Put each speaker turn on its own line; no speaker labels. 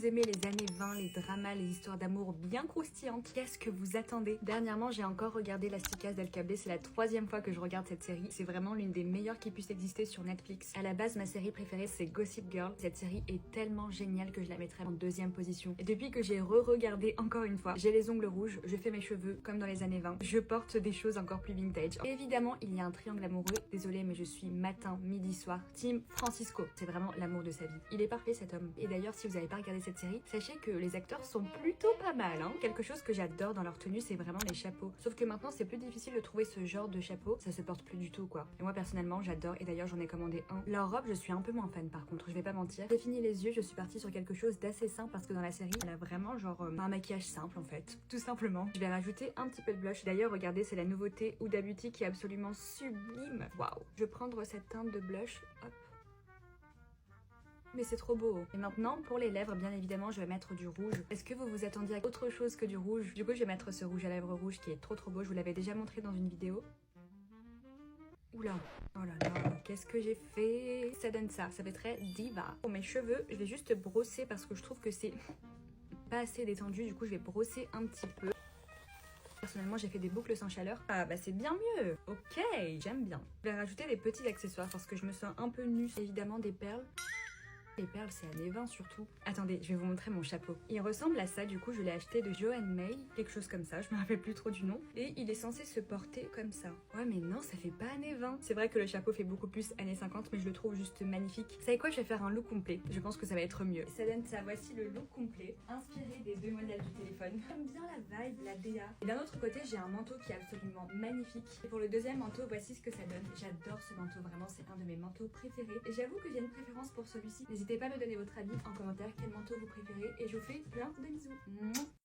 aimez les années 20, les dramas, les histoires d'amour bien croustillantes, qu'est-ce que vous attendez? Dernièrement, j'ai encore regardé Las Chicas del Cable, c'est la 3e fois que je regarde cette série. C'est vraiment l'une des meilleures qui puisse exister sur Netflix. À la base, ma série préférée, c'est Gossip Girl. Cette série est tellement géniale que je la mettrais en 2e position. Et depuis que j'ai re-regardé encore une fois, j'ai les ongles rouges, je fais mes cheveux comme dans les années 20. Je porte des choses encore plus vintage. Et évidemment, il y a un triangle amoureux. Désolée, mais je suis matin, midi, soir. Team Francisco. C'est vraiment l'amour de sa vie. Il est parfait cet homme. Et d'ailleurs, si vous n'avez pas regardé cette série, sachez que les acteurs sont plutôt pas mal. Quelque chose que j'adore dans leur tenue, c'est vraiment les chapeaux. Sauf que maintenant, c'est plus difficile de trouver ce genre de chapeau. Ça se porte plus du tout, quoi. Et moi, personnellement, j'adore. Et d'ailleurs, j'en ai commandé un. Leur robe, je suis un peu moins fan, par contre. Je vais pas mentir. J'ai fini les yeux, je suis partie sur quelque chose d'assez simple parce que dans la série, elle a vraiment genre un maquillage simple en fait. Tout simplement. Je vais rajouter un petit peu de blush. D'ailleurs, regardez, c'est la nouveauté Huda Beauty qui est absolument sublime. Waouh. Je vais prendre cette teinte de blush. Hop. Mais c'est trop beau. Et maintenant, pour les lèvres, bien évidemment, je vais mettre du rouge. Est-ce que vous vous attendiez à autre chose que du rouge? Du coup, je vais mettre ce rouge à lèvres rouge qui est trop beau. Je vous l'avais déjà montré dans une vidéo. Oula, oh là là, qu'est-ce que j'ai fait? Ça donne ça, ça fait très diva. Pour mes cheveux, je vais juste brosser parce que je trouve que c'est pas assez détendu. Du coup, je vais brosser un petit peu. Personnellement, j'ai fait des boucles sans chaleur. Ah bah c'est bien mieux. Ok, j'aime bien. Je vais rajouter des petits accessoires parce que je me sens un peu nue. Évidemment des perles. Les perles, c'est années 20 surtout. Attendez, je vais vous montrer mon chapeau. Il ressemble à ça, du coup, je l'ai acheté de Joanne May, quelque chose comme ça, je me rappelle plus trop du nom. Et il est censé se porter comme ça. Ouais, mais non, ça fait pas années 20. C'est vrai que le chapeau fait beaucoup plus années 50, mais je le trouve juste magnifique. Vous savez quoi, je vais faire un look complet. Je pense que ça va être mieux. Ça donne ça, voici le look complet, inspiré des 2 modèles du téléphone. J'aime bien la vibe, la DA. Et d'un autre côté, j'ai un manteau qui est absolument magnifique. Et pour le deuxième manteau, voici ce que ça donne. J'adore ce manteau, vraiment, c'est un de mes manteaux préférés. Et j'avoue que j'ai une préférence pour celui-ci. N'hésitez pas à me donner votre avis en commentaire, quel manteau vous préférez, et je vous fais plein de bisous.